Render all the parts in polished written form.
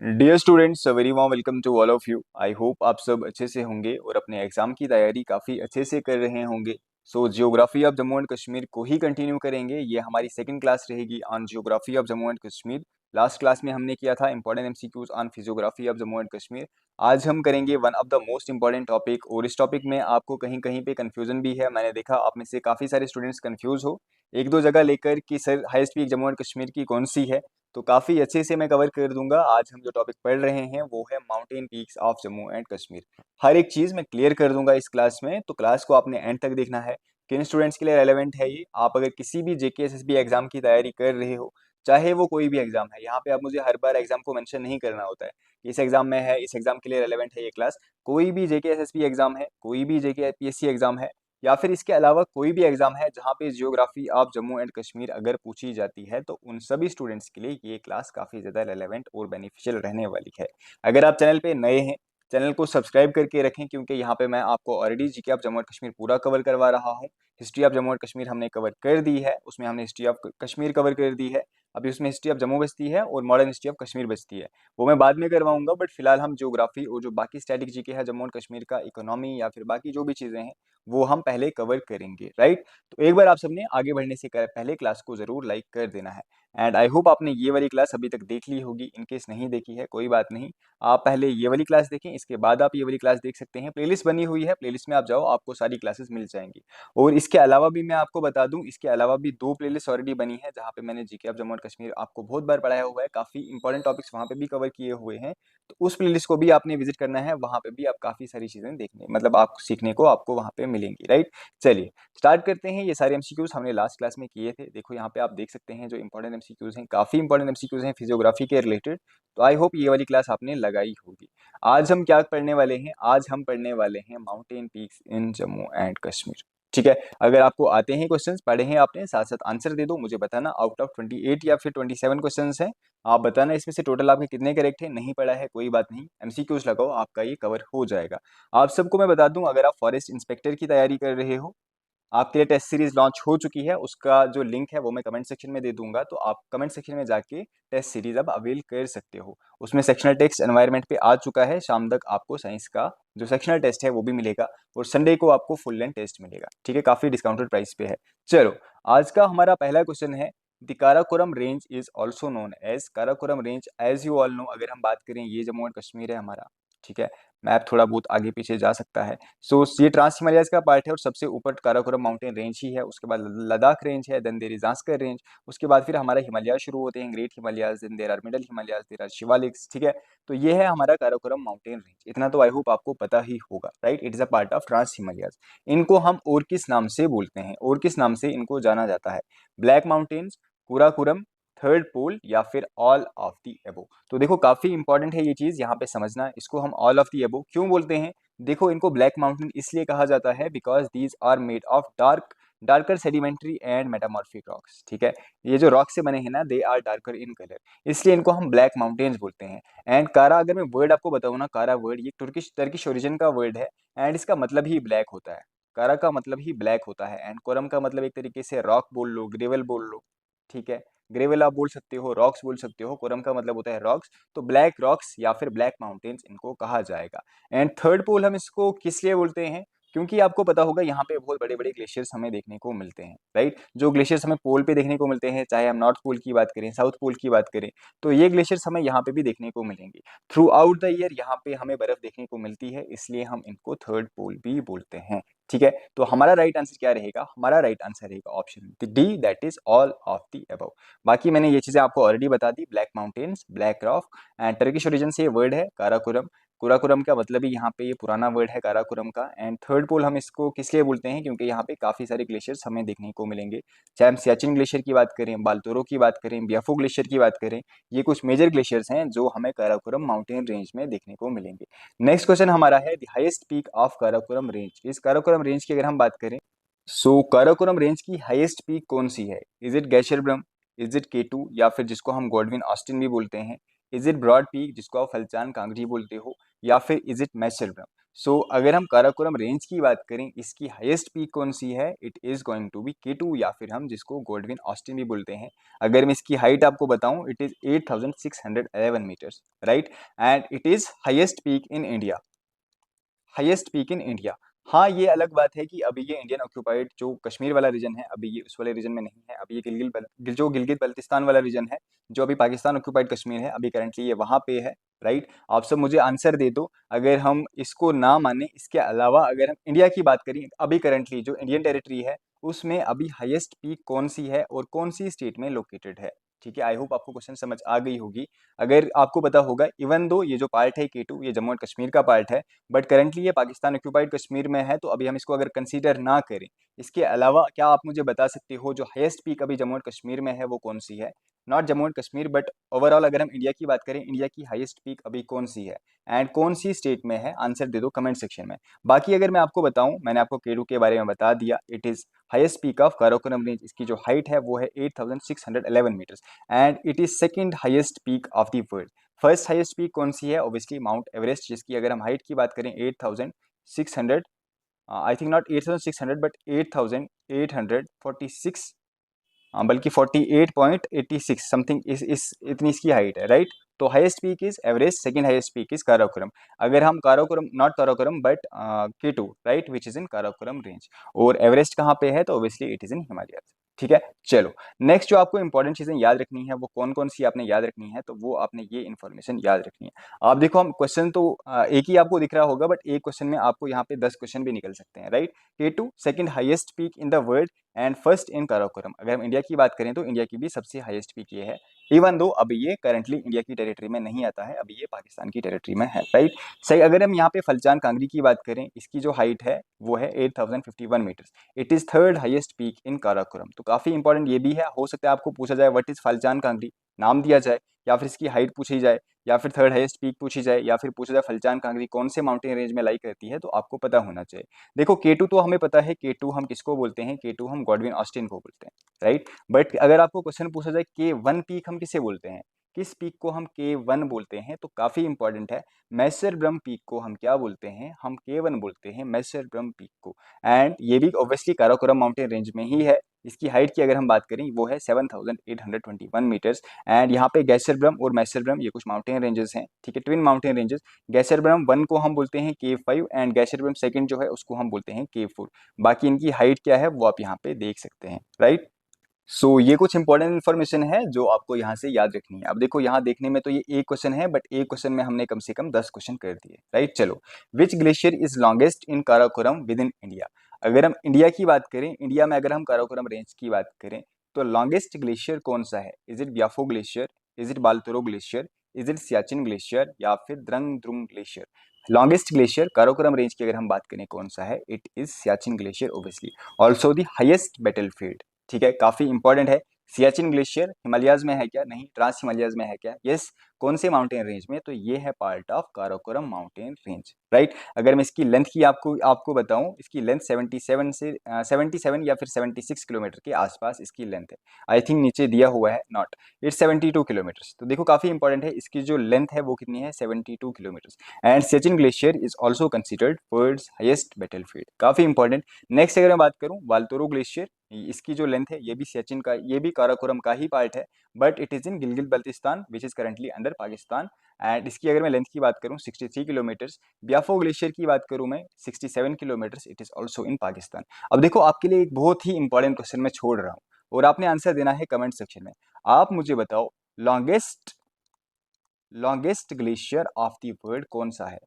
Dear students, very warm welcome to all of you. I hope आप सब अच्छे से होंगे और अपने एग्जाम की तैयारी काफ़ी अच्छे से कर रहे होंगे। So geography of Jammu and Kashmir को ही कंटिन्यू करेंगे। ये हमारी सेकंड क्लास रहेगी on geography of Jammu and Kashmir. Last class में हमने किया था important MCQs on physiography of Jammu and Kashmir. आज हम करेंगे one of the most important topic, और इस टॉपिक में आपको कहीं कहीं पे कंफ्यूजन भी है। मैंने देखा आप में से काफ़ी सारे स्टूडेंट्स कंफ्यूज हो एक दो जगह लेकर कि sir highest peak Jammu and Kashmir की कौन सी है। तो काफ़ी अच्छे से मैं कवर कर दूंगा। आज हम जो टॉपिक पढ़ रहे हैं वो है mountain peaks of Jammu and Kashmir. हर एक चीज़ मैं क्लियर कर दूंगा इस क्लास में, तो क्लास को आपने एंड तक देखना है। किन स्टूडेंट्स के लिए रेलेवेंट है ये, आप अगर किसी भी जेके एसएसबी एग्जाम की तैयारी कर रहे हो, चाहे वो कोई भी एग्जाम है, यहाँ पे आप मुझे हर बार एग्जाम को मेंशन नहीं करना होता है कि इस एग्जाम में है, इस एग्जाम के लिए रेलेवेंट है ये क्लास। कोई भी जेके एसएसबी एग्जाम है, कोई भी जेके पीएससी एग्जाम है, या फिर इसके अलावा कोई भी एग्जाम है जहाँ पे geography of Jammu and Kashmir अगर पूछी जाती है, तो उन सभी स्टूडेंट्स के लिए ये क्लास काफ़ी ज़्यादा रेलेवेंट और बेनिफिशियल रहने वाली है। अगर आप चैनल पे नए हैं, चैनल को सब्सक्राइब करके रखें, क्योंकि यहाँ पे मैं आपको already GK of Jammu and Kashmir पूरा कवर करवा रहा हूँ। History of Jammu and Kashmir हमने कवर कर दी है, उसमें हमने हिस्ट्री ऑफ कश्मीर कवर कर दी है। अभी उसमें हिस्ट्री ऑफ जम्मू बचती है और मॉडर्न हिस्ट्री ऑफ कश्मीर बचती है, वो मैं बाद में करवाऊंगा। बट फिलहाल हम ज्योग्राफी और जो बाकी स्टैटिक जीके है जम्मू एंड कश्मीर का, इकोनॉमी या फिर बाकी जो भी चीज़ें हैं, वो हम पहले कवर करेंगे, राइट। तो एक बार आप सबने आगे बढ़ने से पहले क्लास को जरूर लाइक कर देना है। एंड आई होप आपने ये वाली क्लास अभी तक देख ली होगी। इनकेस नहीं देखी है कोई बात नहीं, आप पहले ये वाली क्लास देखें, इसके बाद आप ये वाली क्लास देख सकते हैं। प्लेलिस्ट बनी हुई है, प्लेलिस्ट में आप जाओ, आपको सारी क्लासेस मिल जाएंगी। और इसके अलावा भी मैं आपको बता दूं, इसके अलावा भी दो प्लेलिस्ट ऑलरेडी बनी है जहाँ पे मैंने GK of Jammu and Kashmir आपको बहुत बार पढ़ाया हुआ है, काफी इंपॉर्टेंट टॉपिक्स वहाँ पे भी कवर किए हुए हैं। तो उस प्लेलिस्ट को भी आपने विजिट करना है, वहाँ पे भी आप काफी सारी चीजें देखने, मतलब आप सीखने को आपको वहाँ पे मिलेंगी, राइट। चलिए स्टार्ट करते हैं। ये सारे एमसीक्यूज हमने लास्ट क्लास में किए थे। देखो यहाँ पे आप देख सकते हैं जो इंपॉर्टेंट एमसीक्यूज हैं, काफी इंपॉर्टेंट एमसीक्यूज हैं फिजियोग्राफी के रिलेटेड। तो आई होप ये वाली क्लास आपने लगाई होगी। आज हम क्या पढ़ने वाले हैं, आज हम पढ़ने वाले हैं mountain peaks in Jammu and Kashmir. ठीक है, अगर आपको आते हैं क्वेश्चंस, पढ़े हैं आपने, साथ साथ आंसर दे दो, मुझे बताना। आउट ऑफ 28 या फिर 27 क्वेश्चंस हैं, आप बताना इसमें से टोटल आपके कितने करेक्ट है। नहीं पढ़ा है कोई बात नहीं, एमसीक्यूज लगाओ, आपका ये कवर हो जाएगा। आप सबको मैं बता दूं, अगर आप फॉरेस्ट इंस्पेक्टर की तैयारी कर रहे हो, आपके लिए टेस्ट सीरीज लॉन्च हो चुकी है, उसका जो लिंक है वो मैं कमेंट सेक्शन में दे दूंगा, तो आप कमेंट सेक्शन में जाके टेस्ट सीरीज अब अवेल कर सकते हो। उसमें सेक्शनल टेक्स्ट एनवायरनमेंट पे आ चुका है, शाम तक आपको साइंस का जो सेक्शनल टेस्ट है वो भी मिलेगा, और संडे को आपको फुल लेंथ टेस्ट मिलेगा। ठीक है, काफी डिस्काउंटेड प्राइस पे है। चलो, आज का हमारा पहला क्वेश्चन है, the Karakoram range is also known as, Karakoram range as you all know, अगर हम बात करें ये जम्मू एंड कश्मीर है हमारा। ठीक है, मैप थोड़ा बहुत आगे पीछे जा सकता है। सो ये ट्रांस हिमालयाज का पार्ट है, और सबसे ऊपर काराकोरम माउंटेन रेंज ही है, उसके बाद लद्दाख रेंज है, then there is Zanskar range, उसके बाद फिर हमारे हिमालय शुरू होते हैं, great Himalayas, then there are middle Himalayas, there are Shivaliks. ठीक है, तो ये है हमारा काराकोरम माउंटेन रेंज। इतना तो आई होप आपको पता ही होगा, right. It is a part of trans Himalayas. इनको हम और किस नाम से बोलते हैं, और किस नाम से इनको जाना जाता है? ब्लैक माउंटेन्स, कुराकुरम, थर्ड पोल, या फिर ऑल ऑफ दी एबो। तो देखो काफी इंपॉर्टेंट है ये चीज यहाँ पे समझना, इसको हम ऑल ऑफ दी एबो क्यों बोलते हैं। देखो, इनको ब्लैक माउंटेन इसलिए कहा जाता है because these are made of darker sedimentary and metamorphic rocks. ठीक है, ये जो रॉक से बने हैं ना, they are darker in colour, इसलिए इनको हम ब्लैक माउंटेन्स बोलते हैं। एंड कारा, अगर मैं वर्ड आपको बताऊँ ना, कारा वर्ड ये टर्किश ओरिजिन का वर्ड है, एंड इसका मतलब ही ब्लैक होता है। कारा का मतलब ही ब्लैक होता है, एंड कोरम का मतलब एक तरीके से रॉक बोल लो, ग्रेवल बोल लो। ठीक है, ग्रेवल आप बोल सकते हो, रॉक्स बोल सकते हो, कोरम का मतलब होता है रॉक्स। तो ब्लैक रॉक्स या फिर ब्लैक माउंटेन्स इनको कहा जाएगा। एंड थर्ड पोल हम इसको किस लिए बोलते हैं? क्योंकि आपको पता होगा यहाँ पे बहुत बड़े बड़े ग्लेशियर्स हमें देखने को मिलते हैं, राइट। जो ग्लेशियर्स हमें पोल पे देखने को मिलते हैं, चाहे हम नॉर्थ पोल की बात करें, साउथ पोल की बात करें, तो ये ग्लेशियर्स हमें यहाँ पे भी देखने को मिलेंगे। थ्रू आउट द ईयर यहाँ पे हमें बर्फ देखने को मिलती है, इसलिए हम इनको थर्ड पोल भी बोलते हैं। ठीक है, तो हमारा राइट आंसर क्या रहेगा? हमारा राइट आंसर रहेगा option D, that is all of the above. बाकी मैंने ये चीजें आपको ऑलरेडी बता दी, black mountains, black rock, and Turkish origin से ये वर्ड है काराकोरम। कुराकुरम का मतलब ही यहाँ पे ये पुराना वर्ड है काराकुरम का। एंड थर्ड पोल हम इसको किस लिए बोलते हैं? क्योंकि यहाँ पे काफी सारे ग्लेशियर्स हमें देखने को मिलेंगे, चाहे हम सियाचिन ग्लेशियर की बात करें, बाल्तोरो की बात करें, बियाफो ग्लेशियर की बात करें, ये कुछ मेजर ग्लेशियर्स हैं जो हमें काराकोरम माउंटेन रेंज में देखने को मिलेंगे। नेक्स्ट क्वेश्चन हमारा है, the highest peak of Karakoram range. इस काराकोरम रेंज की अगर हम बात करें, सो काराकोरम रेंज की हाईएस्ट पीक कौन सी है? इज इट गैशरब्रम, इज इट केटू, या फिर जिसको हम गॉडविन ऑस्टिन भी बोलते हैं, इज इट ब्रॉड पीक जिसको आप फलचान कांगरी बोलते हो, या फिर इज इट मैसेलब्रम? सो अगर हम काराकोरम रेंज की बात करें, इसकी हाईएस्ट पीक कौन सी है? It is going to be K2, या फिर हम जिसको गोल्डविन ऑस्टिन भी बोलते हैं। अगर मैं इसकी हाइट आपको बताऊं, it is 8611 metres, right, and it is highest peak in India, highest peak in India. हाँ, ये अलग बात है कि अभी ये इंडियन ऑक्यूपाइड जो कश्मीर वाला रीजन है, अभी ये उस वाले रीजन में नहीं है। अभी ये जो गिलगित बल्तिस्तान वाला रीजन है, जो अभी पाकिस्तान ऑक्यूपाइड कश्मीर है, अभी करंटली ये वहां पे है, राइट। आप सब मुझे आंसर दे दो, अगर हम इसको ना माने, इसके अलावा अगर हम इंडिया की बात करें, अभी करंटली जो इंडियन टेरिटरी है उसमें अभी हाईएस्ट पीक कौन सी है और कौन सी स्टेट में लोकेटेड है? ठीक है, आई होप आपको क्वेश्चन समझ आ गई होगी। अगर आपको पता होगा, इवन दो ये जो पार्ट है K2, ये जम्मू एंड कश्मीर का पार्ट है, बट करंटली ये पाकिस्तान ऑक्यूपाइड कश्मीर में है, तो अभी हम इसको अगर कंसीडर ना करें, इसके अलावा क्या आप मुझे बता सकते हो जो हाईएस्ट पीक अभी जम्मू एंड कश्मीर में है वो कौन सी है? Not Jammu and Kashmir, but overall अगर हम इंडिया की बात करें, इंडिया की हाईएस्ट पीक अभी कौन सी है एंड कौन सी स्टेट में है? आंसर दे दो कमेंट सेक्शन में। बाकी अगर मैं आपको बताऊं, मैंने आपको K2 के बारे में बता दिया, it is highest peak of Karakoram range, इसकी जो हाइट है वो है 8611 metres, and it is second highest peak of the world. First highest peak कौन सी है? ऑब्वियसली माउंट एवरेस्ट, जिसकी अगर हम हाइट की बात करें 8600, आई थिंक नॉट 8600 बट 8846, बल्कि 48.86 समथिंग इस इतनी इसकी हाइट है, राइट। तो highest peak is Everest, second highest peak is Karakoram. अगर हम Karakoram, not Karakoram but K2, right, which is in Karakoram range. और एवरेस्ट कहाँ पे है? तो obviously it is in Himalaya. ठीक है, चलो नेक्स्ट जो आपको इंपॉर्टेंट चीजें याद रखनी है वो कौन कौन सी आपने याद रखनी है, तो वो आपने ये इन्फॉर्मेशन याद रखनी है। आप देखो, हम क्वेश्चन तो एक ही आपको दिख रहा होगा, बट एक क्वेश्चन में आपको यहाँ पे 10 क्वेश्चन भी निकल सकते हैं, right. K2 second highest peak in the world and first in Karakoram. अगर हम इंडिया की बात करें तो इंडिया की भी सबसे हाईएस्ट पीक ये है, इवन दो अभी ये करंटली इंडिया की टेरिटरी में नहीं आता है, अभी ये पाकिस्तान की टेरिटरी में है, राइट। सही, अगर हम यहाँ पे फलचान कांगरी की बात करें, इसकी जो हाइट है वो है 8051 metres, it is third highest peak in Karakoram. तो काफी इंपॉर्टेंट ये भी है, हो सकता है आपको पूछा जाए व्हाट इज फलचान कांगरी, नाम दिया जाए, या फिर इसकी हाइट पूछी जाए, या फिर थर्ड हाईएस्ट पीक पूछी जाए, या फिर पूछा जाए फलचान कांगरी कौन से माउंटेन रेंज में लाई करती है, तो आपको पता होना चाहिए। देखो K2 तो हमें पता है, K2 हम किसको बोलते हैं? K2 हम गॉडविन ऑस्टिन को बोलते हैं, राइट। बट अगर आपको क्वेश्चन पूछा जाए K1 पीक हम किसे बोलते हैं, किस पीक को हम K1 बोलते हैं, तो काफी इंपॉर्टेंट है, मैसरब्रम पीक को हम क्या बोलते हैं? हम K1 बोलते हैं, मैसरब्रम पीक को। एंड ये भी ऑब्वियसली काराकोरम माउंटेन रेंज में ही है। इसकी हाइट की अगर हम बात करें, वो है 7821 मीटर्स। एंड यहाँ पे गैसरब्रम और मैसरब्रम ये कुछ माउंटेन रेंजेस हैं, ठीक है, ट्विन माउंटेन रेंजेस। गैसरब्रम 1 को हम बोलते हैं K5 एंड गैसरब्रम सेकंड जो है उसको हम बोलते हैं K4। बाकी इनकी हाइट क्या है वो आप यहाँ पे देख सकते हैं, राइट। सो ये कुछ इंपॉर्टेंट इन्फॉर्मेशन है जो आपको यहाँ से याद रखनी है। अब देखो, यहाँ देखने में तो ये एक क्वेश्चन है, बट एक क्वेश्चन में हमने कम से कम 10 क्वेश्चन कर दिए, राइट। चलो, which glacier is longest in Karakoram within India? अगर हम इंडिया की बात करें, इंडिया में अगर हम काराकोरम रेंज की बात करें, तो लॉन्गेस्ट ग्लेशियर कौन सा है? Is it Biafo glacier, is it Baltoro glacier, is it Siachen glacier, या फिर Drang Drung glacier? Longest glacier Karakoram range की अगर हम बात करें कौन सा है, it is Siachen glacier, obviously. Also the highest battlefield, ठीक है, काफी इंपॉर्टेंट है। सियाचिन ग्लेशियर हिमालयाज में है क्या? नहीं। ट्रांस हिमालयाज में है क्या? यस। कौन से माउंटेन रेंज में? तो ये है part of Karakoram mountain range, right. अगर मैं इसकी लेंथ की आपको आपको बताऊं, इसकी लेंथ 77 से 77 या फिर 76 किलोमीटर के आसपास इसकी लेंथ है। आई थिंक नीचे दिया हुआ है, नॉट, इट्स 72 किलोमीटर। तो देखो काफी इंपॉर्टेंट है, इसकी जो लेंथ है वो कितनी है? 72 kilometre. And Siachen glacier is also considered world's highest battlefield, काफी इंपॉर्टेंट। नेक्स्ट अगर मैं बात करूं, वाल्तोरो ग्लेशियर, इसकी जो लेंथ है ये भी सियाचिन का, ये भी काराकोरम का ही पार्ट है, but it is in Gilgit Baltistan which is currently under Pakistan. And इसकी अगर मैं लेंथ की बात करूं 63 किलोमीटर्स। ब्याफो ग्लेशियर की बात करूं मैं 67 kilometres, it is also in Pakistan. अब देखो, आपके लिए एक बहुत ही इंपॉर्टेंट क्वेश्चन मैं छोड़ रहा हूँ और आपने आंसर देना है कमेंट सेक्शन में। आप मुझे बताओ, longest longest glacier of the world कौन सा है?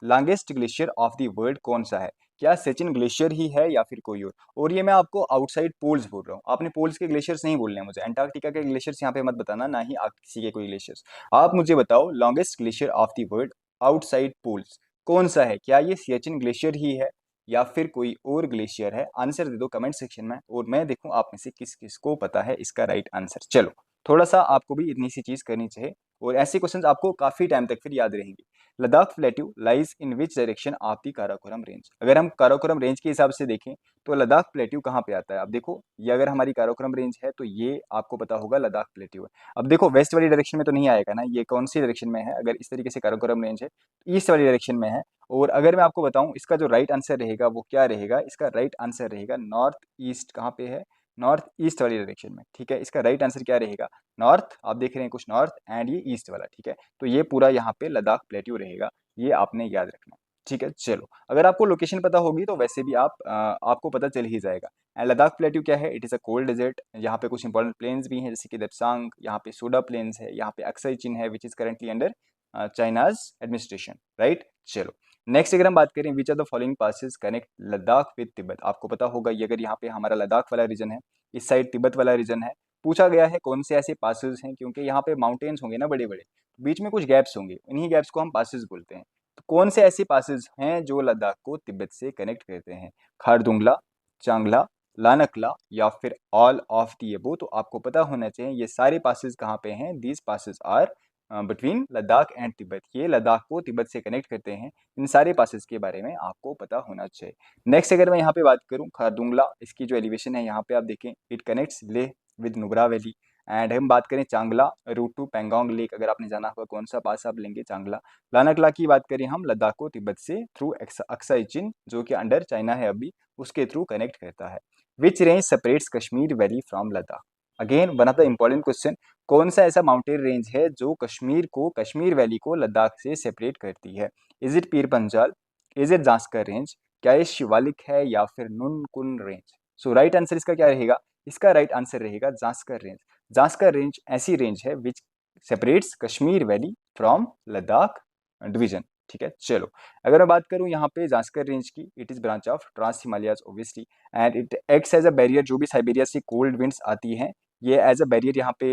Longest glacier of the world कौन सा है? क्या सचिन ग्लेशियर ही है या फिर कोई और ये मैं आपको आउटसाइड पोल्स बोल रहा हूँ, आपने पोल्स के ग्लेशियर्स नहीं बोलने हैं मुझे, अंटार्कटिका के ग्लेशियर्स यहाँ पे मत बताना, ना ही किसी के कोई ग्लेशियर्स। आप मुझे बताओ, longest glacier of the world outside poles कौन सा है? क्या ये सियाचिन ग्लेशियर ही है या फिर कोई और ग्लेशियर है? आंसर दे दो कमेंट सेक्शन में, और मैं देखूं आप में से किस किस को पता है इसका राइट आंसर। चलो, थोड़ा सा आपको भी इतनी सी चीज करनी चाहिए, और ऐसे क्वेश्चंस आपको काफी टाइम तक फिर याद रहेंगे। Ladakh plateau lies in which direction of the Karakoram range. अगर हम काराकोरम रेंज के हिसाब से देखें तो लद्दाख प्लेट्यू कहाँ पे आता है। अब देखो ये अगर हमारी काराकोरम रेंज है तो ये आपको पता होगा लद्दाख प्लेट्यू है। अब देखो वेस्ट वाली डायरेक्शन में तो नहीं आएगा ना, ये कौन सी डायरेक्शन में है, अगर इस तरीके से काराकोरम रेंज है ईस्ट वाली डायरेक्शन में है। और अगर मैं आपको बताऊं इसका जो राइट आंसर रहेगा वो क्या रहेगा, इसका राइट आंसर रहेगा नॉर्थ ईस्ट। कहाँ पे है, नॉर्थ ईस्ट वाली डायरेक्शन में, ठीक है। इसका राइट आंसर क्या रहेगा, नॉर्थ। आप देख रहे हैं कुछ नॉर्थ एंड ये ईस्ट वाला, ठीक है। तो ये पूरा यहाँ पे लद्दाख प्लेट्यू रहेगा, ये आपने याद रखना, ठीक है। चलो अगर आपको लोकेशन पता होगी तो वैसे भी आपको पता चल ही जाएगा। एंड लद्दाख प्लेट्यू क्या है, it is a cold desert. यहाँ पे कुछ इंपॉर्टेंट प्लेन्स भी हैं जैसे कि देपसांग, यहाँ पे सोडा प्लेन्स है, यहाँ पे अक्साई चिन है which is currently under China's administration, right. चलो नेक्स्ट अगर हम बात करें which are the following passes connect Ladakh with Tibet. आपको पता होगा ये अगर यहाँ पे हमारा लद्दाख वाला रीजन है, इस साइड तिब्बत वाला रीजन है, पूछा गया है कौन से ऐसे पासेस हैं, क्योंकि यहाँ पे माउंटेन्स होंगे ना बड़े बड़े, बीच में कुछ गैप्स होंगे, उन्हीं गैप्स को हम पासेस बोलते हैं। तो कौन से ऐसे पासेस हैं जो लद्दाख को तिब्बत से कनेक्ट करते हैं, खारदुंगला, चांगला, लानकला या फिर ऑल ऑफ दी अबो। तो आपको पता होना चाहिए ये सारे पासेस कहाँ पे हैं, these passes are between Ladakh and Tibet. ये लद्दाख को तिब्बत से कनेक्ट करते हैं, इन सारे पासेस के बारे में आपको पता होना चाहिए। नेक्स्ट अगर मैं यहाँ पे बात करूँ खारदुंगला, इसकी जो एलिवेशन है यहाँ पे आप देखें, it connects Leh with Nubra valley. And हम बात करें चांगला, रूट टू पैंगोंग लेक, अगर आपने जाना होगा कौन सा पास आप लेंगे, चांगला। लानाकला की बात करें हम, लद्दाख को तिब्बत से थ्रू अक्साई चिन जो कि अंडर चाइना है अभी, उसके थ्रू कनेक्ट करता है। विच range separates Kashmir valley from Ladakh. Again one of the important question, कौन सा ऐसा माउंटेन रेंज है जो कश्मीर वैली को लद्दाख से सेपरेट करती है। Is it Pir Panjal, is it Zanskar range, क्या ये शिवालिक है या फिर Nunkun range. So right answer इसका क्या रहेगा, इसका राइट आंसर रहेगा जास्कर रेंज। जास्कर रेंज ऐसी रेंज है which separates Kashmir valley from Ladakh division, ठीक है। चलो अगर मैं बात करूं यहाँ पे जास्कर रेंज की, it is branch of trans Himalayas obviously and it acts as a barrier. जो भी साइबेरिया से कोल्ड विंड्स आती हैं ये एज अ बैरियर यहाँ पे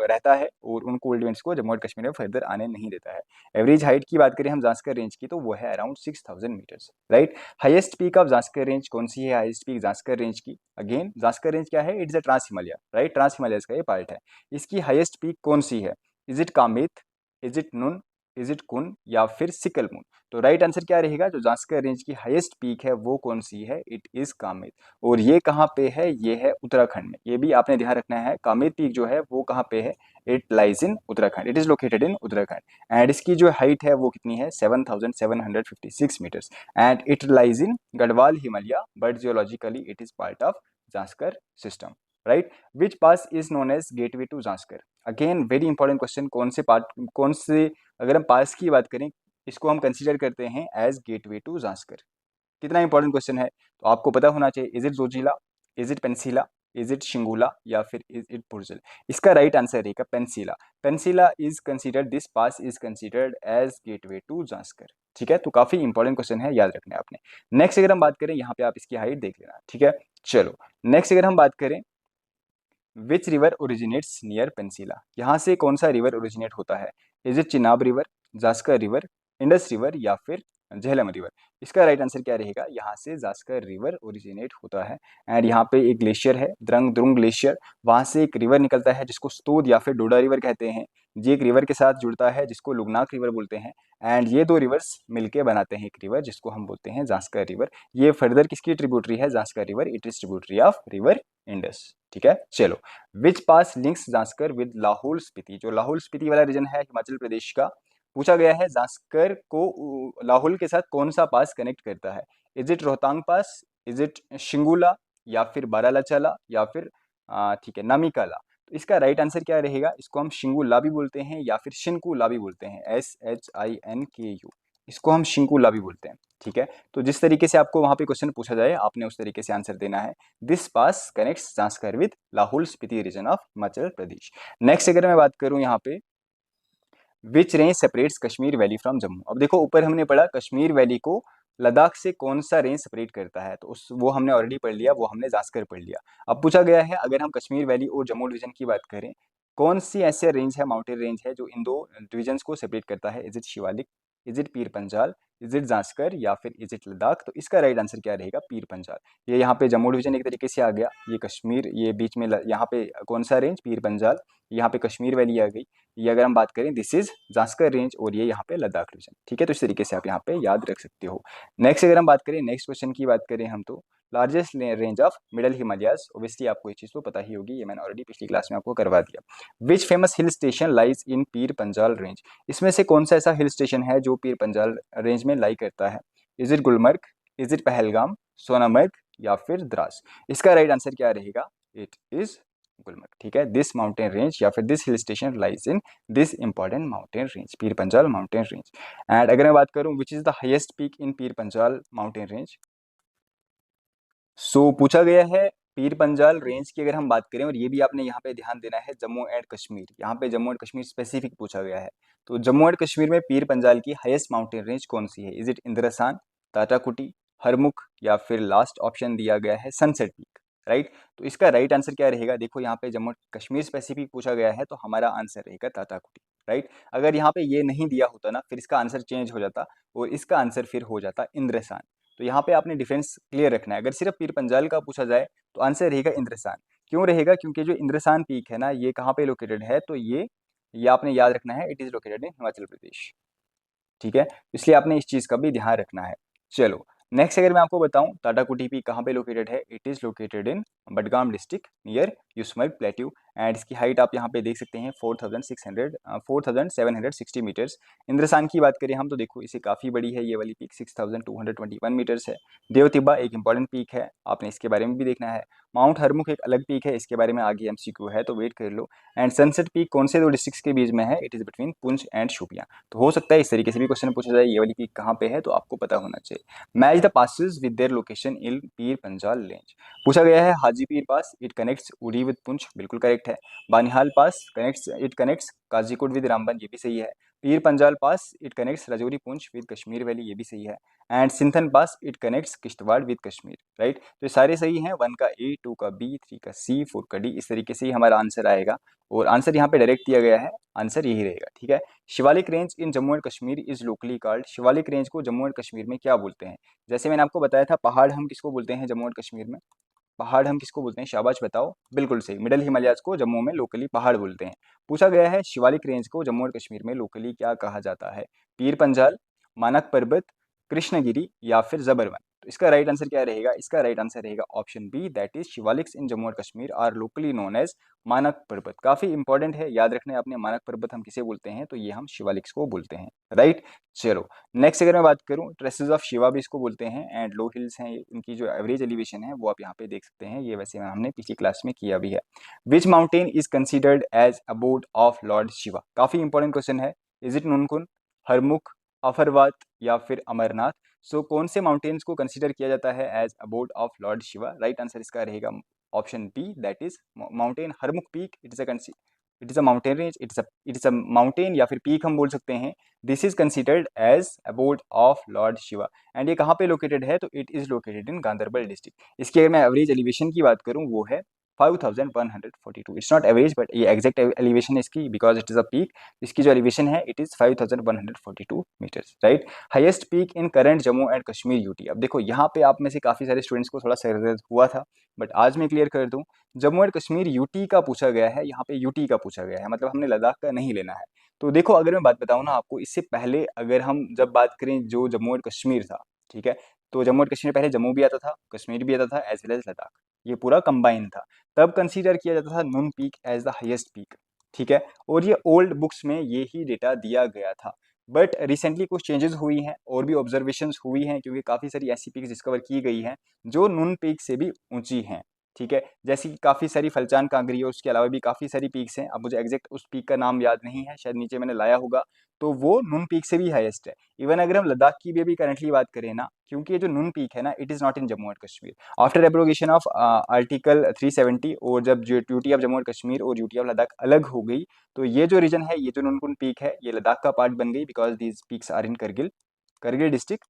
रहता है और उन कोल्ड विंड्स को जम्मू एंड कश्मीर में फर्दर आने नहीं देता है। एवरेज हाइट की बात करें हम जास्कर रेंज की तो वो है around 6000 metres, right. Highest peak of Zanskar range कौन सी है, हाईएस्ट पीक जास्कर रेंज की, अगेन जास्कर रेंज क्या है, it's a trans Himalaya, right, trans Himalayas का ये पार्ट है। इसकी हाईएस्ट पीक कौन सी है, is it Kamet, is it नुन, इज इट कुन या फिर सिकल मून। तो राइट आंसर क्या रहेगा, जो जास्कर रेंज की हाईएस्ट पीक है वो कौन सी है, इट इज कामेत। और ये कहाँ पे है, ये है उत्तराखंड में। ये भी आपने ध्यान रखना है, कामेत पीक जो है वो कहाँ पे है, it lies in Uttarakhand, it is located in Uttarakhand. And इसकी जो हाइट है वो कितनी है, 7756 metres and it lies in Garhwal Himalaya, but geologically it is part of Zanskar system, right. Which pass is known as gateway to Zanskar. Again very important question, कौन से अगर हम पास की बात करें इसको हम कंसीडर करते हैं एज गेटवे टू जास्कर। कितना इंपॉर्टेंट क्वेश्चन है, तो आपको पता होना चाहिए, is it Zojila, is it Pensila, is it Shingula या फिर इज इट पुर्जल। इसका राइट आंसर रहेगा Pensila. Pensila is considered, this pass is considered as gateway to Zanskar, ठीक है। तो काफी इंपॉर्टेंट क्वेश्चन है, याद रखना है आपने। नेक्स्ट अगर हम बात करें यहाँ पे आप इसकी हाइट देख लेना, ठीक है। चलो नेक्स्ट अगर हम बात करें विच रिवर ओरिजिनेट्स नियर पेंसिला, यहाँ से कौन सा रिवर ओरिजिनेट होता है, is it Chenab river, Zanskar river, Indus river या फिर झेलम रिवर। इसका राइट आंसर क्या रहेगा, यहाँ से जास्कर रिवर ओरिजिनेट होता है। एंड यहाँ पे एक ग्लेशियर है द्रंग द्रुंग ग्लेशियर, वहाँ से एक रिवर निकलता है जिसको स्तोद या फिर डोडा रिवर कहते हैं। ये एक रिवर के साथ जुड़ता है जिसको लुगनाक रिवर बोलते हैं। एंड ये दो रिवर्स मिलके बनाते हैं एक रिवर जिसको हम बोलते हैं जास्कर रिवर। ये फर्दर किसकी ट्रिब्यूटरी है, Zanskar river, it is tributary of river Indus, ठीक है। चलो विच पास लिंक्स जास्कर विद लाहौल स्पीति, जो लाहौल स्पीति वाला रीजन है हिमाचल प्रदेश का, पूछा गया है जास्कर को लाहौल के साथ कौन सा पास कनेक्ट करता है। Is it Rohtang pass, is it Shingula या फिर बारालाचाला या फिर ठीक है नामिकाला। तो इसका राइट आंसर क्या रहेगा, इसको हम शिंगुला भी बोलते हैं या फिर शिनकुला भी बोलते हैं, SHINKU, इसको हम शिंकुला भी बोलते हैं, ठीक है। तो जिस तरीके से आपको वहां पे क्वेश्चन पूछा जाए आपने उस तरीके से आंसर देना है। This pass connects Zanskar with Lahaul Spiti region of Himachal Pradesh. Next अगर मैं बात करूं यहाँ पे which range separates Kashmir valley from Jammu. अब देखो ऊपर हमने पढ़ा कश्मीर वैली को लद्दाख से कौन सा रेंज सेपरेट करता है, तो वो हमने ऑलरेडी पढ़ लिया, वो हमने जास्कर पढ़ लिया। अब पूछा गया है अगर हम कश्मीर वैली और जम्मू डिवीजन की बात करें, कौन सी ऐसे रेंज है, माउंटेन रेंज है जो इन दो डिविजन्स को सेपरेट करता है। Is it Shivalik, is it Pir Panjal, is it Zanskar या फिर इज इट लद्दाख? तो इसका राइट आंसर क्या रहेगा? पीर पंजाल। ये यहाँ पे जम्मू डिवीजन एक तरीके से आ गया, ये कश्मीर, ये बीच में यहाँ पे कौन सा रेंज? पीर पंजाल। यहाँ पे कश्मीर वैली आ गई। ये अगर हम बात करें दिस इज जास्कर रेंज, और ये यहाँ पे लद्दाख डिवीजन। ठीक है, तो इस तरीके से आप यहाँ पे याद रख सकते हो। नेक्स्ट अगर हम बात करें, नेक्स्ट क्वेश्चन की बात करें हम, तो largest range of middle Himalayas, obviously आपको ये चीज़ तो पता ही होगी, ये मैंने ऑलरेडी पिछली क्लास में आपको करवा दिया। Which famous hill station lies in Pir Panjal range? इसमें से कौन सा ऐसा हिल स्टेशन है जो पीर पंजाल रेंज में लाई करता है? Is it Gulmarg, is it Pahalgam, Sonamarg या फिर द्रास? इसका राइट आंसर क्या रहेगा? It is Gulmarg. ठीक है, दिस माउंटेन रेंज या फिर this hill station lies in this important mountain range, Pir Panjal mountain range. And अगर मैं बात करूं which is the highest peak in Pir Panjal mountain range, सो पूछा गया है पीर पंजाल रेंज की अगर हम बात करें, और ये भी आपने यहाँ पे ध्यान देना है, जम्मू एंड कश्मीर, यहाँ पे जम्मू एंड कश्मीर स्पेसिफिक पूछा गया है। तो जम्मू एंड कश्मीर में पीर पंजाल की हाईएस्ट माउंटेन रेंज कौन सी है? इज इट इंद्रसान, ताटाकुटी, हरमुख या फिर लास्ट ऑप्शन दिया गया है सनसेट पीक? राइट, तो इसका राइट आंसर क्या रहेगा? देखो यहाँ पे जम्मू कश्मीर स्पेसिफिक पूछा गया है, तो हमारा आंसर रहेगा ताटाकुटी। राइट, अगर यहाँ पे ये नहीं दिया होता ना, फिर इसका आंसर चेंज हो जाता और इसका आंसर फिर हो जाता इंद्रसान। तो यहाँ पे आपने डिफरेंस क्लियर रखना है। अगर सिर्फ पीर पंजाल का पूछा जाए तो आंसर रहेगा इंद्रसान। क्यों रहेगा? क्योंकि जो इंद्रसान पीक है ना, ये कहाँ पे लोकेटेड है? तो ये आपने याद रखना है, it is located in Himachal Pradesh. ठीक है, इसलिए आपने इस चीज़ का भी ध्यान रखना है। चलो नेक्स्ट अगर मैं आपको बताऊं टाटाकुटी पीक कहाँ पे लोकेटेड है, it is located in Budgam district near Yusmarg plateau. And इसकी हाइट आप यहाँ पे देख सकते हैं 4760 मीटर्स। इंद्रसान की बात करें हम तो देखो इसे काफ़ी बड़ी है, ये वाली पीक 6221 मीटर्स है। देवतिब्बा एक इंपॉर्टेंट पीक है, आपने इसके बारे में भी देखना है। माउंट हरमुख एक अलग पीक है, इसके बारे में आगे एमसीक्यू है तो वेट कर लो। एंड सनसेट पीक कौन से दो डिस्ट्रिक्ट्स के बीच में है? It is between Poonch and Shopian. तो हो सकता है इस तरीके से भी क्वेश्चन पूछा जाए, ये वाली पीक कहाँ पे है, तो आपको पता होना चाहिए। Match the passes with their location in Pir Panjal range. पूछा गया है Hajipir pass, it connects Uri with Poonch, बिल्कुल करेक्ट है। Banihal pass it connects Kajikot with Ramban, ये भी सही है। Pir Panjal pass it connects Rajouri Poonch with Kashmir valley, ये भी सही है। And Sinthan pass it connects Kishtwar with Kashmir. Right, तो ये सारे सही हैं, 1 का ए, 2 का बी, 3 का सी, 4 का डी। इस तरीके से ही हमारा आंसर आएगा, और आंसर यहाँ पे डायरेक्ट दिया गया है, आंसर यही रहेगा। ठीक है, Shivalik range in Jammu and Kashmir is locally called. Shivalik range को जम्मू एंड कश्मीर में क्या बोलते हैं? जैसे मैंने आपको बताया था, पहाड़ हम किसको बोलते हैं जम्मू एंड कश्मीर में? पहाड़ हम किसको बोलते हैं? शाबाश बताओ, बिल्कुल सही, मिडल हिमालयाज को जम्मू में लोकली पहाड़ बोलते हैं। पूछा गया है शिवालिक रेंज को जम्मू एंड कश्मीर में लोकली क्या कहा जाता है? पीर पंजाल, मानक पर्वत, कृष्णगिरी या फिर जबरवन? तो इसका राइट आंसर क्या रहेगा? इसका राइट आंसर रहेगा option B, that is Shivaliks in Jammu and Kashmir are locally known as Manak Parvat. काफी इंपॉर्टेंट है, याद रखना है आपने, मानक पर्वत हम किसे बोलते हैं? तो ये हम शिवालिक्स को बोलते हैं। राइट, चलो नेक्स्ट अगर मैं बात करूं, ट्रेसेस ऑफ शिवा भी इसको बोलते हैं, एंड लो हिल्स हैं, उनकी जो एवरेज एलिवेशन है वो आप यहाँ पे देख सकते हैं, ये वैसे हमने पिछली क्लास में किया भी है। Which mountain is considered as abode of lord Shiva? काफी इंपॉर्टेंट क्वेश्चन है। इज इट नुनकुन, हरमुख, अफरवात या फिर अमरनाथ? सो कौन से माउंटेन्स को कंसिडर किया जाता है as abode of lord Shiva? Right answer इसका रहेगा option B, that is mountain Harmukh peak. It is a mountain range, it is a mountain या फिर पीक हम बोल सकते हैं। This is considered as abode of lord Shiva. And ये कहाँ पे लोकेटेड है? तो it is located in Ganderbal district. इसकी अगर मैं एवरेज एलिवेशन की बात करूँ वो है 5142। इट्स नॉट एवरेज बट ये एग्जैक्ट एलिवेशन है इसकी, because it is a peak. इसकी जो एलिवेशन है it is 5142 metres. Right, highest peak in current Jammu and Kashmir UT. अब देखो यहाँ पे आप में से काफी सारे स्टूडेंट्स को थोड़ा सर हुआ था, बट आज मैं क्लियर कर दूं, जम्मू एंड कश्मीर यूटी का पूछा गया है, यहाँ पे यूटी का पूछा गया है, मतलब हमने लद्दाख का नहीं लेना है। तो देखो अगर मैं बात बताऊं ना आपको, इससे पहले अगर हम जब बात करें जो जम्मू एंड कश्मीर था, ठीक है, तो जम्मू एंड कश्मीर पहले जम्मू भी आता था, कश्मीर भी आता था, एज वेल एज लद्दाख, ये पूरा कंबाइन था। तब कंसीडर किया जाता था Nun peak as the highest peak. ठीक है, और ये ओल्ड बुक्स में ये ही डेटा दिया गया था। बट रिसेंटली कुछ चेंजेस हुई हैं और भी ऑब्जर्वेशंस हुई हैं, क्योंकि काफ़ी सारी ऐसी पीक्स डिस्कवर की गई हैं जो नुन पीक से भी ऊंची हैं। ठीक है, जैसी कि काफ़ी सारी फलचान कांगरी है, उसके अलावा भी काफ़ी सारी पीक्स हैं। अब मुझे एग्जैक्ट उस पीक का नाम याद नहीं है, शायद नीचे मैंने लाया होगा, तो वो नुन पीक से भी हाईएस्ट है। इवन अगर हम लद्दाख की भी अभी करंटली बात करें ना, क्योंकि ये जो नुन पीक है ना, it is not in Jammu and Kashmir. After abrogation of article 370, और जब जो UT of Jammu and Kashmir और यूटी ऑफ लद्दाख अलग हो गई, तो ये जो रीजन है, ये जो नुनकुन पीक है, ये लद्दाख का पार्ट बन गई, because these peaks are in Kargil district.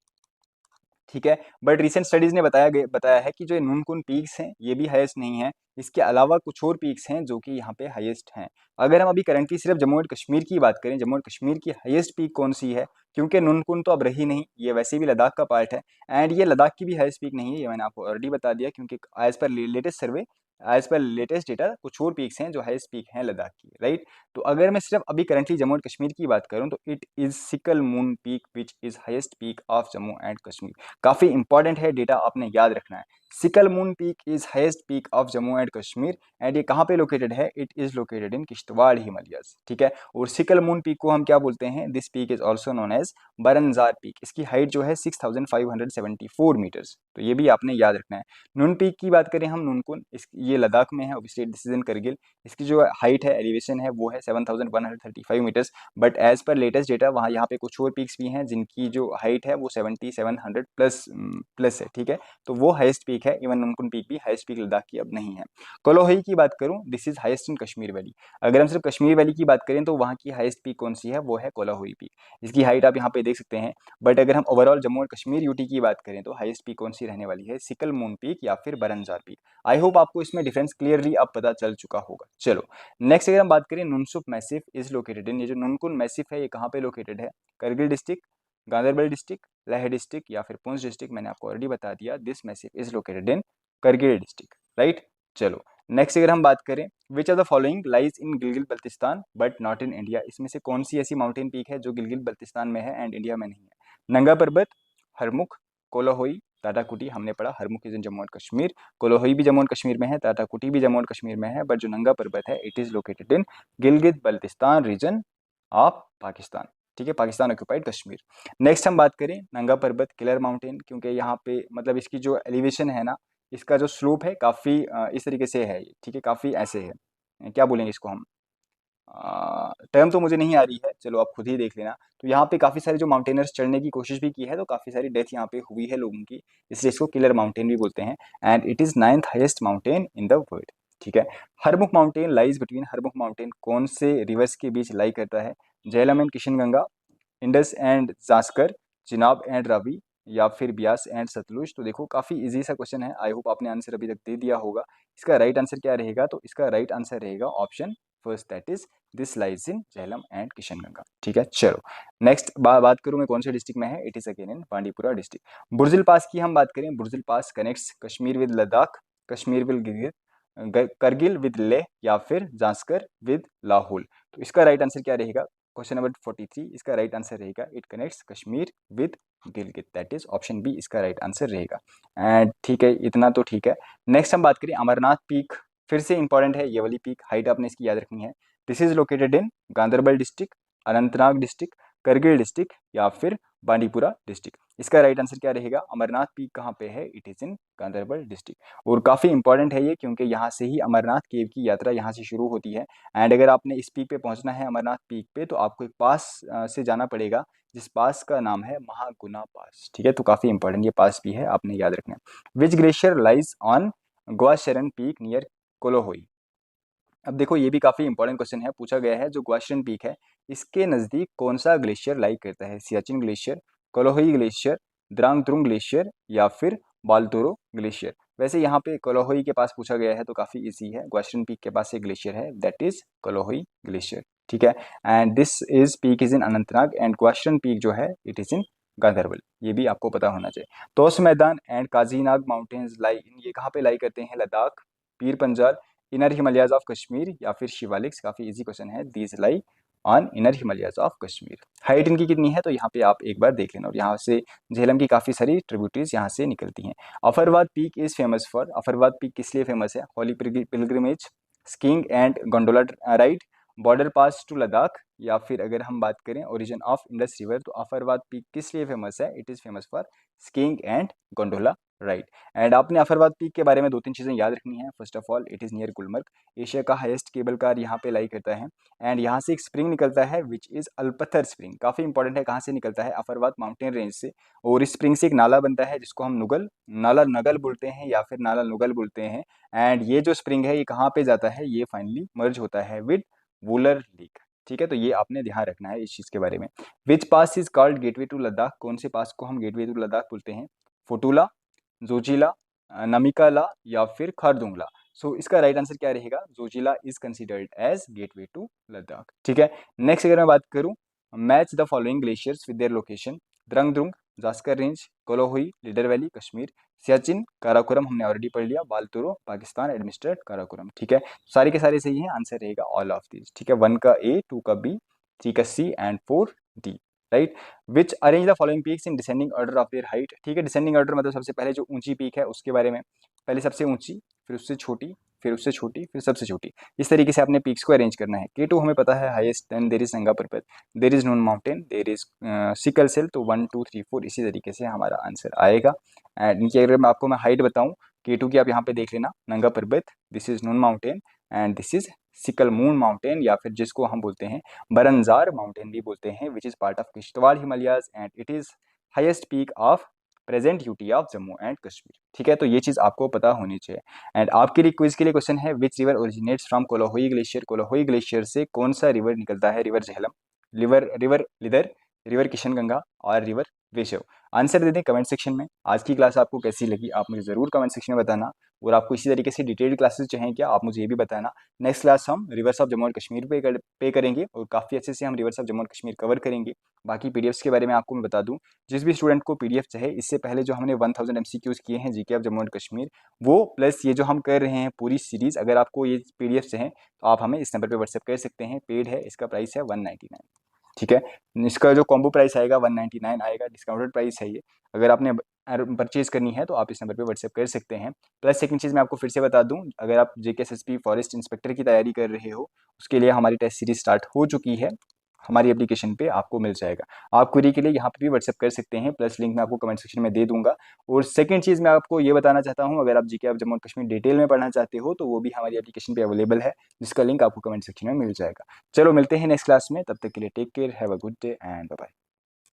ठीक है, बट रिसेंट स्टडीज ने बताया है कि जो नुनकुन पीक्स हैं ये भी हाईएस्ट नहीं है, इसके अलावा कुछ और पीक्स हैं जो कि यहाँ पे हाईएस्ट हैं। अगर हम अभी करंटली सिर्फ जम्मू एंड कश्मीर की बात करें, जम्मू एंड कश्मीर की हाईएस्ट पीक कौन सी है, क्योंकि नुनकुन तो अब रही नहीं, ये वैसे भी लद्दाख का पार्ट है। एंड ये लद्दाख की भी हाईएस्ट पीक नहीं है, ये मैंने आपको ऑलरेडी बता दिया, क्योंकि as per latest survey, as per latest data कुछ और पीक्स हैं जो हाईएस्ट पीक हैं लद्दाख की, राइट। तो अगर मैं सिर्फ अभी करंटली जम्मू एंड कश्मीर की बात करूं तो it is sickle moon peak which is highest peak of Jammu and Kashmir. काफ़ी इंपॉर्टेंट है, डेटा आपने याद रखना है। Sickle moon peak is highest peak of Jammu and Kashmir and ये कहाँ पे लोकेटेड है, it is located in Kishtwar Himalayas, ठीक है। और सिकल मून पीक को हम क्या बोलते हैं, this peak is also known as Baranjar peak. इसकी हाइट जो है 6574 मीटर्स, तो ये भी आपने याद रखना है। नून पीक की बात करें हम, नूनकुन, इस ये लद्दाख में है, obviously this is in Kargil. इसकी जो हाइट है, एलिवेशन है, वो है 7135 metres. But as per latest data वहाँ यहाँ पे कुछ और पीक्स भी हैं जिनकी जो हाइट है वो 7700 प्लस है, ठीक है। तो वो हाईएस्ट पीक है, इवन नूनकुन पीक भी हाईएस्ट पीक लद्दाख की अब नहीं है। कोलोहोई की बात करूं, this is highest in Kashmir valley. अगर हम सिर्फ कश्मीर वैली की बात करें तो वहाँ की हाईएस्ट पीक कौन सी है, वो है कोलोहोई पीक। इसकी हाइट आप यहाँ पे देख सकते हैं। बट अगर हम ओवरऑल जम्मू और कश्मीर यूटी की बात करें तो हाईएस्ट पीक कौन सी रहने वाली है, सिकल मून पीक या फिर बरनजार पीक। आई होप आपको इसमें डिफरेंस क्लियरली अब पता चल चुका होगा। चलो नेक्स्ट अगर हम बात करें, नुनसुक मैसिफ इज लोकेटेड इन, ये जो नुनकुन मैसिफ है ये कहाँ पे लोकेटेड है, Kargil district, Ganderbal district, Leh district या फिर पुंछ डिस्ट्रिक्ट, मैंने आपको ऑलरेडी बता दिया, this massif is located in Kargil district, right. चलो नेक्स्ट अगर हम बात करें, which of the following lies in Gilgit Baltistan but not in India, इसमें से कौन सी ऐसी माउंटेन पीक है जो गिलगित बल्तिस्तान में है एंड इंडिया में नहीं है। नंगा पर्वत, हरमुख, कोलोहोई, टाटाकुटी, हमने पढ़ा Harmukh is in Jammu and Kashmir, Kolahoi भी जम्मू एंड कश्मीर में है, टाटाकुटी भी जम्मू एंड कश्मीर में है, बट जो नंगा पर्वत है it is located in Gilgit Baltistan region of Pakistan, ठीक है, पाकिस्तान ऑक्यूपाइड कश्मीर। नेक्स्ट हम बात करें नंगा पर्वत, किलर माउंटेन, क्योंकि यहाँ पे मतलब इसकी जो एलिवेशन है ना, इसका जो स्लोप है काफ़ी इस तरीके से है, ठीक है, काफ़ी ऐसे है, क्या बोलेंगे इसको हम, टर्म तो मुझे नहीं आ रही है, चलो आप खुद ही देख लेना। तो यहाँ पे काफ़ी सारे जो माउंटेनर्स चढ़ने की कोशिश भी की है, तो काफ़ी सारी डेथ यहाँ पे हुई है लोगों की, इसलिए इसको किलर माउंटेन भी बोलते हैं। And it is 9th highest mountain in the world, ठीक है। Harmukh mountain lies between, Harmukh mountain कौन से रिवर्स के बीच लाई करता है, Jhelum and Kishanganga, Indus and Zanskar, Chenab and Ravi या फिर ब्यास एंड सतलुज। तो देखो काफ़ी इजी सा क्वेश्चन है, आई होप आपने आंसर अभी तक दे दिया होगा। इसका राइट आंसर क्या रहेगा, तो इसका राइट आंसर रहेगा option first, that is this lies in Jhelum and Kishanganga, ठीक है। चलो नेक्स्ट बात करूँ मैं कौन से डिस्ट्रिक्ट में है, it is again in Bandipora district. Burzil pass की हम बात करें, Burzil pass connects Kashmir with Ladakh, Kashmir with Gilgit, Kargil with Leh या फिर जास्कर विद लाहौल। तो इसका राइट आंसर क्या रहेगा, क्वेश्चन नंबर 43, इसका राइट आंसर रहेगा it connects Kashmir with Gilgit, that is option B इसका राइट आंसर रहेगा। एंड ठीक है, इतना तो ठीक है। नेक्स्ट हम बात करें अमरनाथ पीक, फिर से इंपॉर्टेंट है ये वाली पीक, हाइट आपने इसकी याद रखनी है। This is located in Ganderbal district, Anantnag district, Kargil district या फिर बांडीपुरा डिस्ट्रिक्ट। इसका राइट आंसर क्या रहेगा, अमरनाथ पीक कहाँ पे है, it is in Ganderbal district. और काफ़ी इंपॉर्टेंट है ये, क्योंकि यहाँ से ही अमरनाथ केव की यात्रा यहाँ से शुरू होती है। एंड अगर आपने इस पीक पे पहुंचना है, अमरनाथ पीक पे, तो आपको एक पास से जाना पड़ेगा, जिस पास का नाम है महागुना पास, ठीक है। तो काफ़ी इंपॉर्टेंट ये पास भी है, आपने याद रखना है। Which glacier lies on Gwasharan peak near Kolahoi. अब देखो ये भी काफ़ी इंपॉर्टेंट क्वेश्चन है, पूछा गया है जो ग्वाशरण पीक है इसके नज़दीक कौन सा ग्लेशियर लाई करता है, Siachen glacier, Kolahoi glacier, Darrang द्रुंग glacier या फिर बालतोरो ग्लेशियर। वैसे यहाँ पे कोलोहोई के पास पूछा गया है तो काफ़ी इजी है, ग्वाशरण पीक के पास एक ग्लेशियर है, दैट इज कोलोहोई ग्लेशियर, ठीक है। And this is peak is in Anantnag and Gwasharan peak जो है इट इज इन गांधरबल, ये भी आपको पता होना चाहिए। तोस मैदान एंड काजीनाग माउंटेन्स लाई इन, ये कहाँ पे लाई करते हैं, लद्दाख, पीर पंजाल, इनर हिमालयाज ऑफ कश्मीर या फिर शिवालिक्स। काफ़ी इजी क्वेश्चन है, these lie on inner Himalayas of Kashmir. Height इनकी कितनी है, तो यहाँ पे आप एक बार देख लेना। और यहाँ से झेलम की काफ़ी सारी ट्रिब्यूटरीज यहाँ से निकलती हैं। Afarwat peak is famous for, Afarwat peak किस लिए फेमस है, holy pilgrimage, skiing and gondola ride, border pass to Ladakh या फिर अगर हम बात करें ओरिजिन ऑफ इंडस रिवर, तो अफरवाद पीक किस लिए फेमस है, it is famous for skiing and gondola ride. And आपने अफरवाद पीक के बारे में दो तीन चीज़ें याद रखनी है। First of all it is near Gulmarg, Asia का हाईएस्ट केबल कार यहाँ पे लाई करता है। एंड यहाँ से एक स्प्रिंग निकलता है विच इज़ अल्पथर स्प्रिंग, काफ़ी इंपॉर्टेंट है, कहाँ से निकलता है, अफरवाद माउंटेन रेंज से। और इस स्प्रिंग से एक नाला बनता है जिसको हम नुगल नाला नगल बोलते हैं या फिर नाला नुगल बोलते हैं। एंड ये जो स्प्रिंग है ये कहाँ पे जाता है, ये फाइनली मर्ज होता है विद वुलर लेक, ठीक है। तो ये आपने ध्यान रखना है इस चीज़ के बारे में। Which pass is called gateway to Ladakh, कौन से पास को हम गेटवे टू लद्दाख बोलते हैं, फोटूला, जोजिला, नमिकाला या फिर खारदुंगला। सो इसका राइट आंसर क्या रहेगा, Zojila is considered as gateway to Ladakh, ठीक है। नेक्स्ट अगर मैं बात करूं match the following glaciers with their location. Drang, Zanskar range, Kolahoi, Lidder valley Kashmir, Siachen, Karakoram हमने ऑलरेडी पढ़ लिया, बालतोरो पाकिस्तान एडमिनिस्ट्रेट काराकोरम। ठीक है, सारे के सारे सही हैं, आंसर रहेगा ऑल ऑफ दीज। ठीक है, 1 का ए, 2 का बी, 3 का C and 4 D. Right, which arrange the following peaks in descending order of their height. ठीक है, डिसेंडिंग ऑर्डर मतलब सबसे पहले जो ऊंची पीक है उसके बारे में, पहले सबसे ऊंची, फिर उससे छोटी, फिर उससे छोटी, फिर सबसे छोटी। इस तरीके से आपने पीक्स को अरेंज करना है। K2 हमें पता है highest, then there is Nanga Parbat, there is Nun mountain, there is sickle cell, तो 1 2 3 4 इसी तरीके से हमारा आंसर आएगा। एंड इनकी अगर मैं आपको हाइट बताऊं K2 की, आप यहाँ पे देख लेना, नंगा पर्वत, this is Nun mountain and this is sickle moon mountain, या फिर जिसको हम बोलते हैं बरनजार माउंटेन भी बोलते हैं, which is part of Kishtwar Himalayas and it is highest peak of present UT of Jammu and Kashmir. ठीक है, तो ये चीज़ आपको पता होनी चाहिए। एंड आपके लिए क्विज के लिए क्वेश्चन है, which river originates from Kolahoi glacier. Kolahoi glacier से कौन सा रिवर निकलता है? River Jhelum, river Lidder, river Kishanganga और रिवर वेशव। आंसर दे दें कमेंट सेक्शन में। आज की क्लास आपको कैसी लगी आप मुझे ज़रूर कमेंट सेक्शन में बताना, और आपको इसी तरीके से डिटेल्ड क्लासेस चाहें क्या, आप मुझे ये भी बताना। नेक्स्ट क्लास हम reverse of Jammu and Kashmir पे करेंगे, और काफ़ी अच्छे से हम reverse of Jammu and Kashmir cover करेंगे। बाकी पीडीएफ्स के बारे में आपको मैं बता दूं, जिस भी स्टूडेंट को पीडीएफ चाहे, इससे पहले जो हमने 1000 एमसीक्यूज किए हैं GK of Jammu and Kashmir, वो प्लस ये जो हम कर रहे हैं पूरी सीरीज, अगर आपको ये पीडीएफ चाहे तो आप हमें इस नंबर पे व्हाट्सएप कर सकते हैं। पेड है, इसका प्राइस है 199। ठीक है, इसका जो कॉम्बो प्राइस आएगा 199 आएगा, डिस्काउंटेड प्राइस है ये। अगर आपने परचेज करनी है तो आप इस नंबर पे व्हाट्सएप कर सकते हैं। प्लस सेकंड चीज़ मैं आपको फिर से बता दूं, अगर आप जेकेएसएसपी फॉरेस्ट इंस्पेक्टर की तैयारी कर रहे हो, उसके लिए हमारी टेस्ट सीरीज स्टार्ट हो चुकी है, हमारी एप्लीकेशन पे आपको मिल जाएगा। आप क्वेरी के लिए यहाँ पे भी व्हाट्सएप कर सकते हैं, प्लस लिंक मैं आपको कमेंट सेक्शन में दे दूंगा। और सेकंड चीज़ मैं आपको ये बताना चाहता हूँ, अगर आप GK of Jammu and Kashmir detail में पढ़ना चाहते हो तो वो भी हमारी एप्लीकेशन पे अवेलेबल है, जिसका लिंक आपको कमेंट सेक्शन में मिल जाएगा। चलो मिलते हैं नेक्स्ट क्लास में, तब तक के लिए take care, have a good day and bye bye.